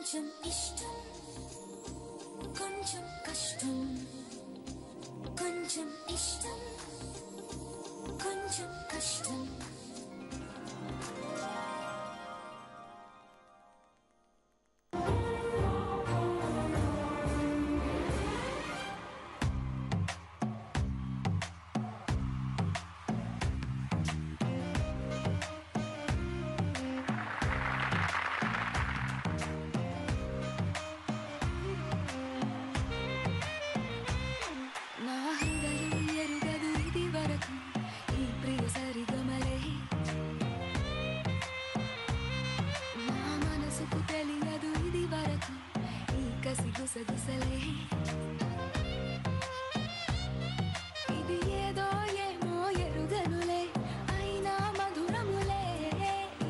కొంచెం ఇష్టం కొంచెం కష్టం కొంచెం ఇష్టం కొంచెం కష్టం గుసగుసలే ఇది ఏదో ఏమో ఎరుగనులే అయినా మధురములే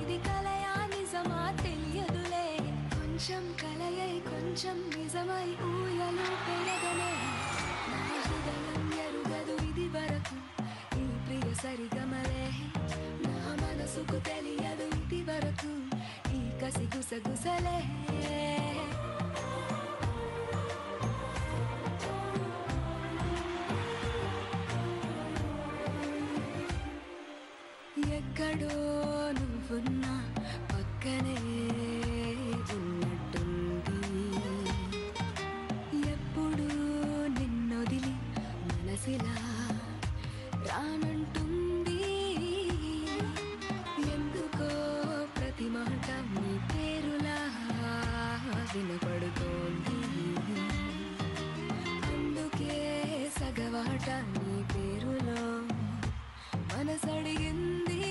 ఇది కలయా నిజమా తెలియదులే కొంచెం కలయై కొంచెం నిజమై ఊయలు పెరగనే నా హృదయం ఎరుగదు ఇది వరకు ఈ ప్రియ సరిగమలే నా మనసుకు తెలియదు ఇది వరకు ఈ కసి గుసగుసలే ఎక్కడో నువ్వున్నా పక్కనే ఉన్నట్టుంది ఎప్పుడు నిన్నొదిలి మనసిలా రానంటుంది ఎందుకో ప్రతి మాట నీ పేరులా వినపడుతోంది అందుకే సగవాట నీ పేరులో మనసడిగింది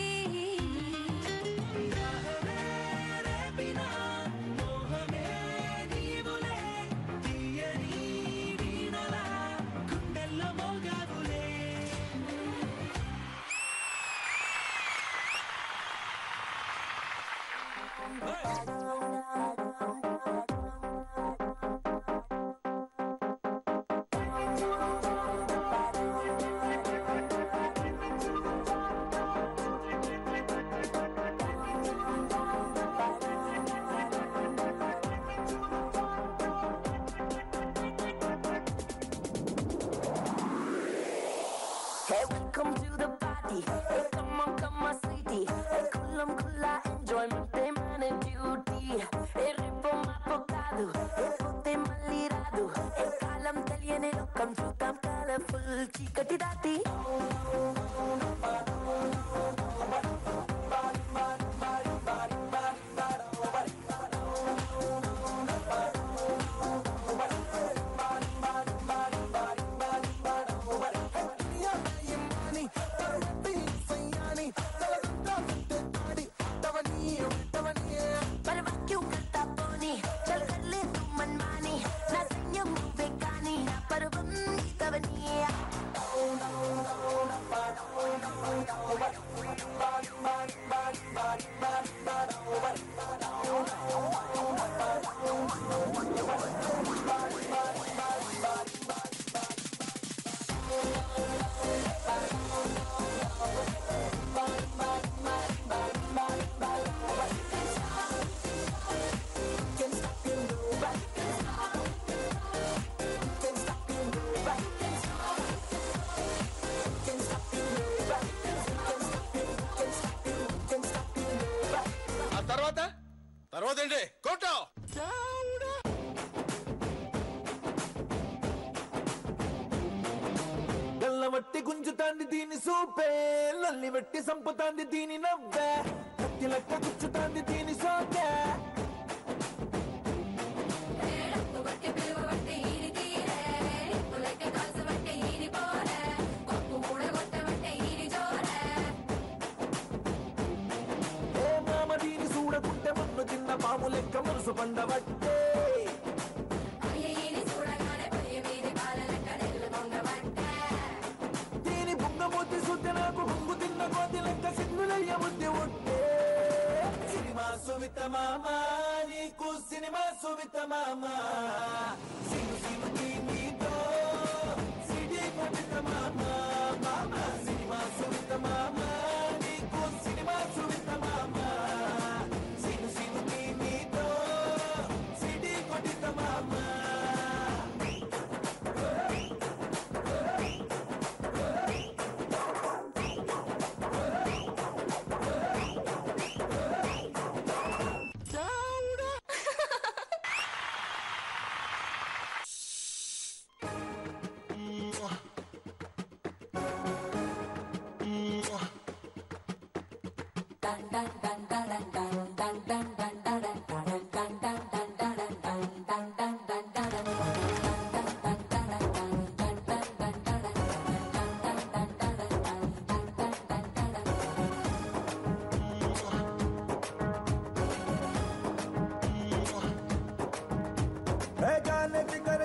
చీకటి దాటి తర్వాత ఏంటి కొట్టు గల్లవట్టి గుంజుతాంది దీని సూపే లల్లి వెట్టి సంపుతాంది దీని నవ్వే కత్తి లెక్క గుచ్చుతాంది దీని సోకే చూడకుంటే మన్ను చిన్న పాము లెక్క మనసు పండబట్టే దీని బుంగమూతి సుద్ది నాకు బుంగు తిన్న కోతి లెక్క సిగ్గులయ్య బుద్ధి ఉంటే సినిమా సుమిత మామ నీకు సినిమా సుమిత మామ సిను సిను నీతో సిడి కొట్టిత మామ మామ సినిమా సుమిత మామ నీకు సినిమా సుమిత మామ సిను సిను నీతో సిడి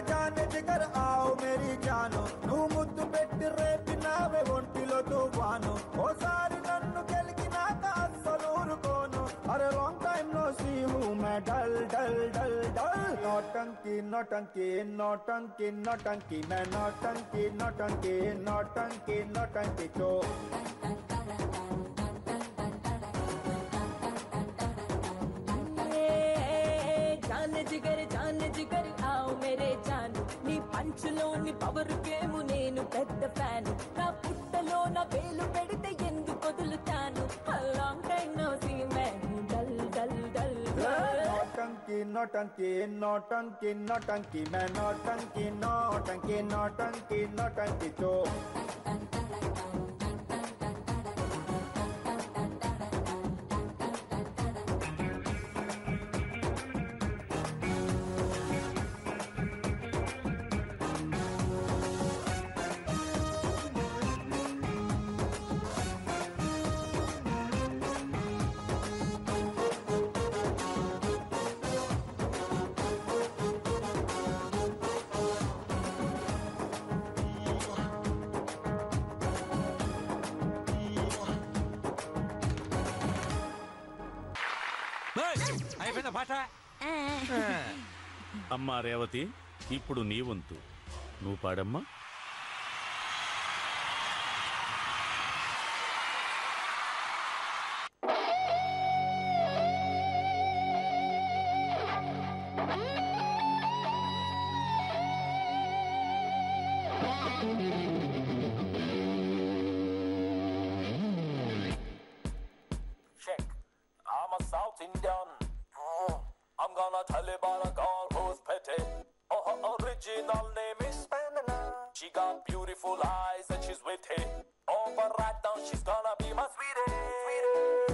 जाने जिगर आओ मेरी जानो నువ్వు ముద్దు పెట్టి రేపినావే ఒంటిలో తువాను ఓసారి నన్ను గెలికినాక అస్సలు ఊరుకోను అరే లాంగ్ టైం నో సీ హూ మే డల్ డల్ డల్ డల్ నోటంకి నోటంకి నోటంకి నోటంకి మే నోటంకి నోటంకి నోటంకి నోటంకి తో जिगर आओ मेरे जानु नी పంచులోని పవర్ గేమ్ నేను పెద్ద ఫ్యాన్ నా పుట్టలో నా వేలు పెడితే ఎందుకు వదులుతాను long time no see man dull dull dull నోటంకి నోటంకి నోటంకి నోటంకి మే నోటంకి నోటంకి నోటంకి నోటంకి తో అయిపోయిందా పాట అమ్మా రేవతి ఇప్పుడు నీ వంతు నువ్వు పాడమ్మా I'm a South Indian. I'm gonna tell you about a girl who's pretty. Oh, her original name is Pamela. She got beautiful eyes and she's witty. Oh, but right now she's gonna be my sweetie.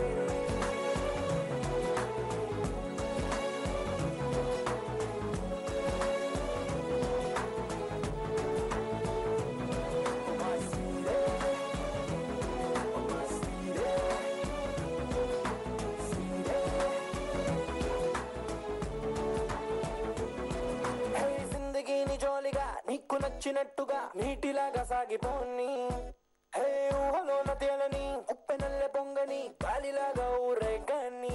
నీకు నచ్చినట్టుగా నీటిలాగా సాగిపోని హే ఊహలోన తేలని ఉప్పెనల్లె పొంగని గాలిలాగా ఊరేగాని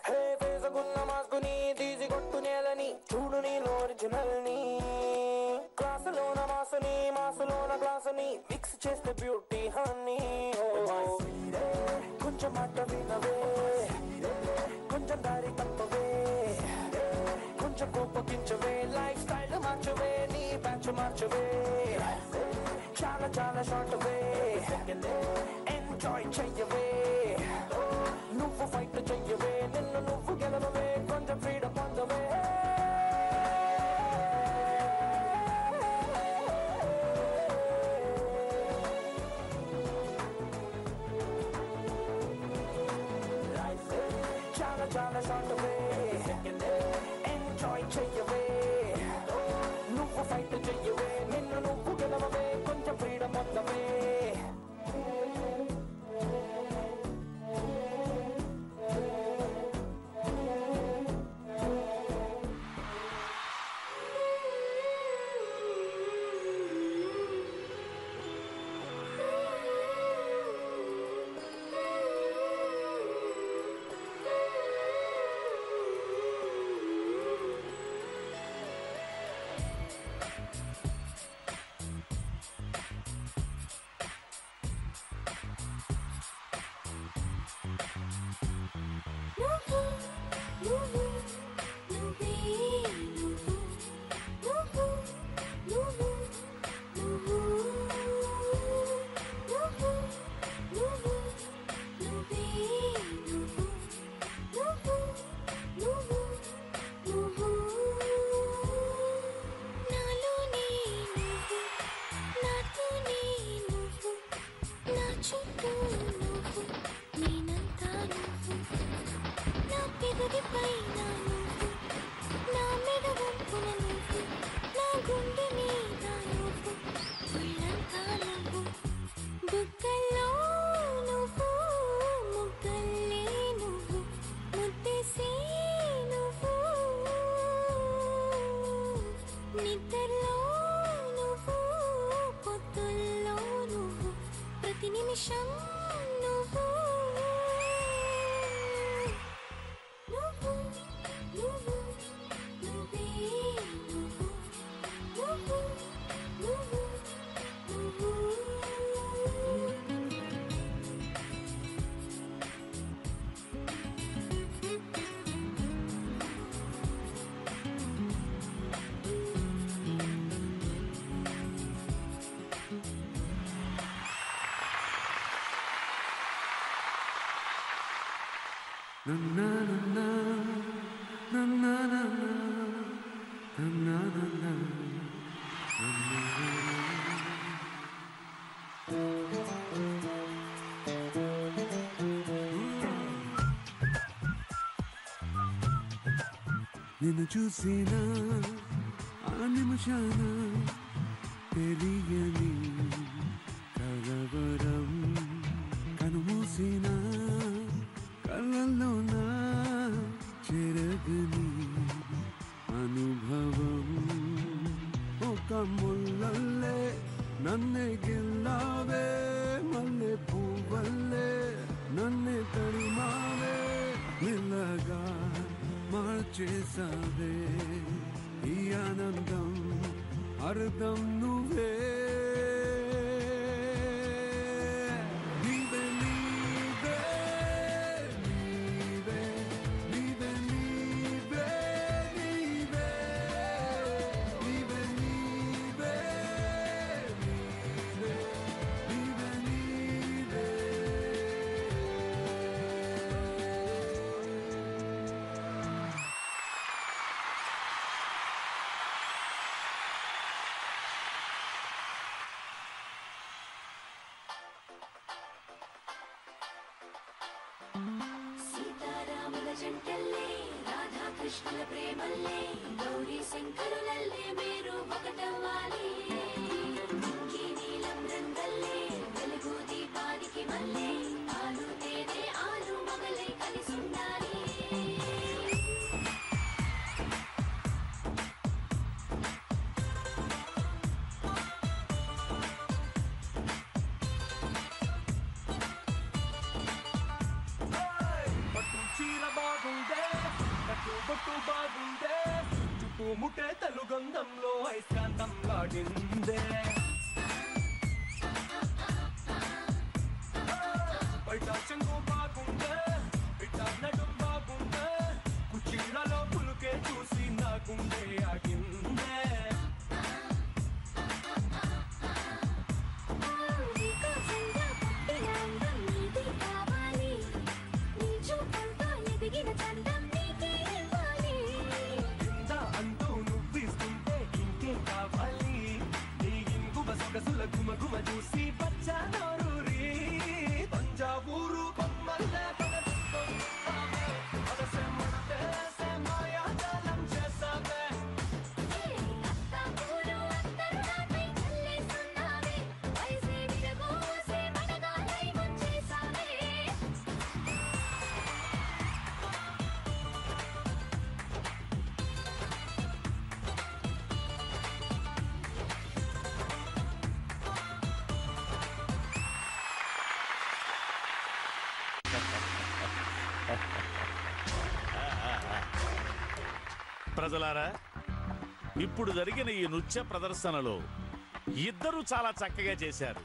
హే వేసుకున్న మాస్కుని తీసి కొట్టు నేలని చూడు నీలో original ని క్లాసులోన మాసుని మాసులోన గ్లాసుని మిక్స్ చేస్తే బ్యూటీ హనీ కొంచెం మాట వినవే కొంచెం దారి తప్పవే కొంచెం కోపగించవే లైఫ్ స్టైల్ మార్చవే నీ బ్యాచ్ మార్చవే చాలా చాలా షార్ట్ వే ఎంజాయ్ చెయ్యవే నువ్వు ఫైట్ చెయ్యవే నిన్ను నువ్వు గెలవవే కొంచెం ఫ్రీడమ్ పొందవే చాలా చాలా షార్ట్ వే ఎంజాయ్ చెయ్యవే నువ్వు ఫైట్ చెయ్యవే నిన్ను నువ్వు గెలవవే కొంచెం ఫ్రీడమ్ పొందవే నిమిషం నువ్వు నువ్వు నువ్వు నువ్వే నువ్వు నువ్వు నువ్వు నువ్వు నిన్ను చూసిన ఆ నిమిషాన తెలియని కలవరం కనుమూసిన కళ్ళల్లోన చెరగని అనుభవం ఒక ముల్లల్లే నన్నే గిల్లావే మల్లె పువ్వల్లే నన్నే తడిమావే మెల్లగా మార్చేసావే ఈ ఆనందం అర్థం నువ్వే నీవే నీవే నీవే నీవే నీవే నీవే నీవే నీవే నీవే నీవే సీతారాముల జంటల్లే రాధాకృష్ణుల ప్రేమల్లే గౌరీ శంకరులల్లే మీరు ఒకటవ్వాలి ఇంకీ నీలం రంగల్లే వెలుగు దీపానికి మల్లే ఆలు తేనె ఆలు మగలై కలిసుండాలి పట్టు చీర బాగుండే కట్టు బొట్టు బాగుండే చుట్టూ ముట్టే తలుగంధంలో ఐశాంతం లాడిందే బయట చెంగు బాగుండే బిడ్డ నడుం బాగుండే కుచీలలో పులుకే చూసి నా గుండె ఆగిందే నీకోసంగా పుట్టిన అందం నీది కావాలి నీ చూపులతో ఎదిగిన చందం నీకే ఇవ్వాలి కింద అంటూ నువ్విస్తుంటే ఇంకే కావాలి నీ ఇంగువ సొగసుల గుమ గుమ చూసి పచ్చా నోరూరి తంజావూరు కొమ్మల్లే పడగొట్టుకుంటావే మనసే ముట్టేసే మాయాజాలం చేసావే అత్తాపూరు అత్తరు నాపై చల్లేస్తున్నావే వయసే విరగోసే మడగాలై ముంచేసావే ప్రజలారా, ఇప్పుడు జరిగిన ఈ నృత్య ప్రదర్శనలో ఇద్దరు చాలా చక్కగా చేశారు.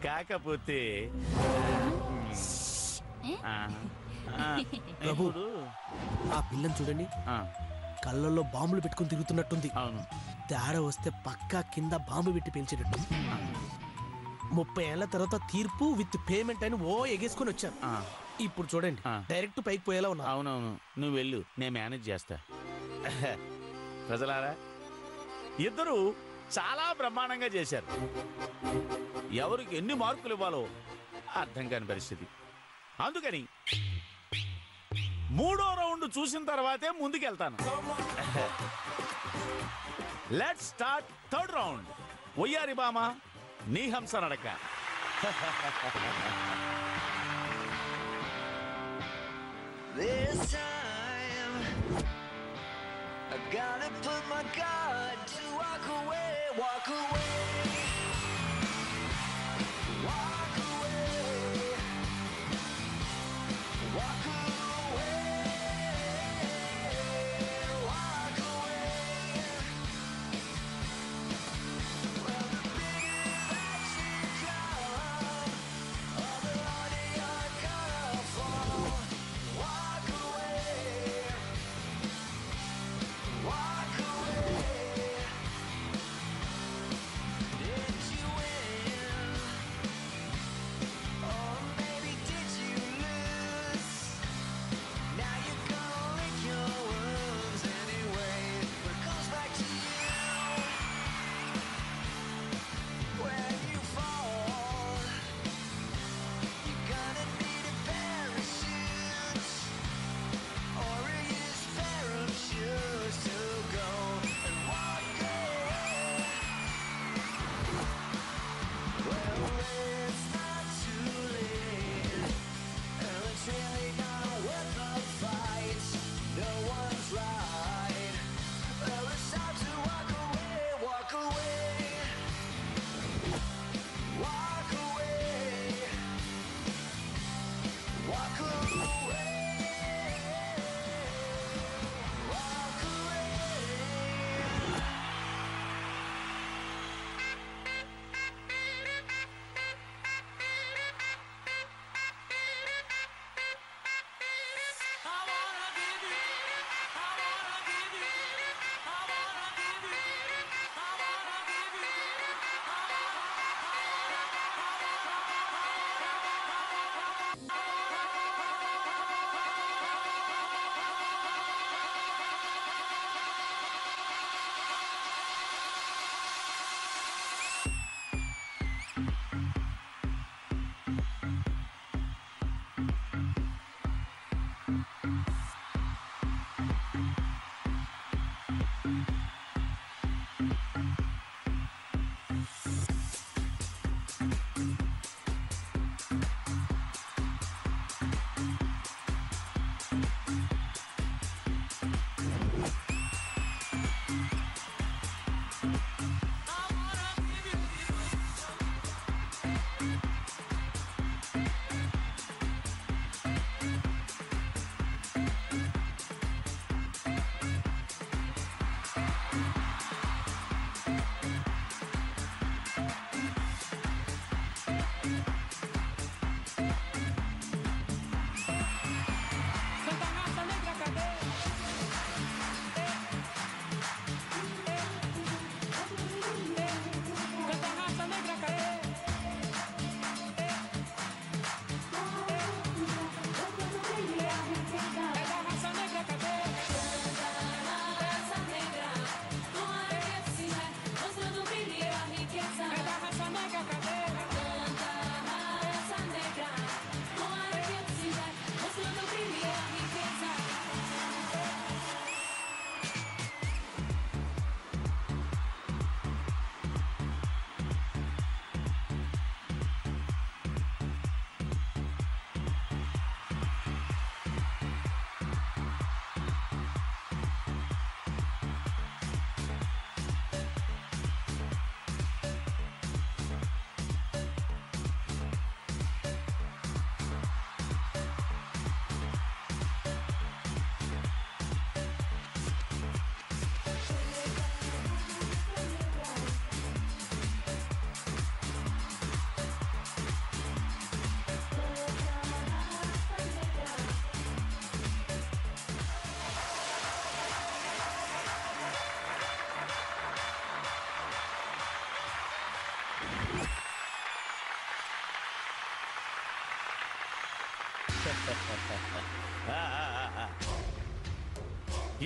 కాకపోతే ప్రభు, ఆ పిల్లని చూడండి, కళ్ళల్లో బాంబులు పెట్టుకుని తిరుగుతున్నట్టుంది. అవును, తేడా వస్తే పక్కా కింద బాంబు పెట్టి పేల్చేటట్టు. 30 ఏళ్ల తర్వాత తీర్పు విత్ పేమెంట్ అని ఓ ఎగేసుకొని వచ్చాను. ఇప్పుడు చూడండి, డైరెక్ట్ పైకి పోయేలా ఉన్నా. అవునవును, నువ్వు వెళ్ళు, నేను మేనేజ్ చేస్తా. ప్రజలారా, ఇద్దరు చాలా బ్రహ్మాండంగా చేశారు. ఎవరికి ఎన్ని మార్కులు ఇవ్వాలో అర్థం కాని పరిస్థితి. అందుకని 3వ రౌండ్ చూసిన తర్వాతే ముందుకెళ్తాను. Let's start 3rd round. ఒయ్యారి బామ, నీ హంస నడక. This time I gotta put my guard to walk away, walk away. one's right. Well, it's time to walk away, walk away, walk away, walk away, walk away.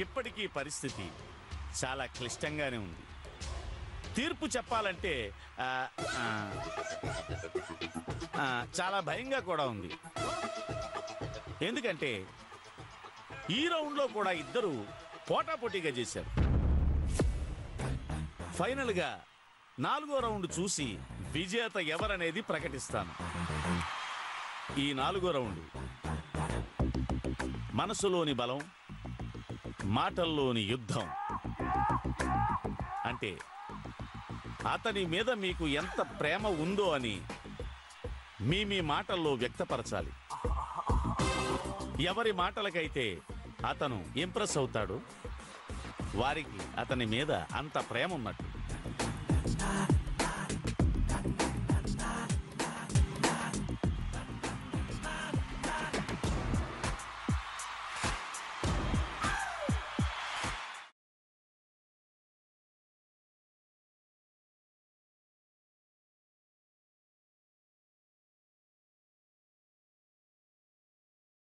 ఇప్పటికీ పరిస్థితి చాలా క్లిష్టంగానే ఉంది. తీర్పు చెప్పాలంటే చాలా భయంగా కూడా ఉంది. ఎందుకంటే ఈ రౌండ్లో కూడా ఇద్దరు పోటాపోటీగా చేశారు. ఫైనల్గా 4వ రౌండ్ చూసి విజేత ఎవరనేది ప్రకటిస్తాను. ఈ 4వ రౌండ్ మనసులోని బలం, మాటల్లోని యుద్ధం. అంటే అతని మీద మీకు ఎంత ప్రేమ ఉందో అని మీ మాటల్లో వ్యక్తపరచాలి. ఎవరి మాటలకైతే అతను ఇంప్రెస్ అవుతాడో వారికి అతని మీద అంత ప్రేమ ఉన్నట్టు.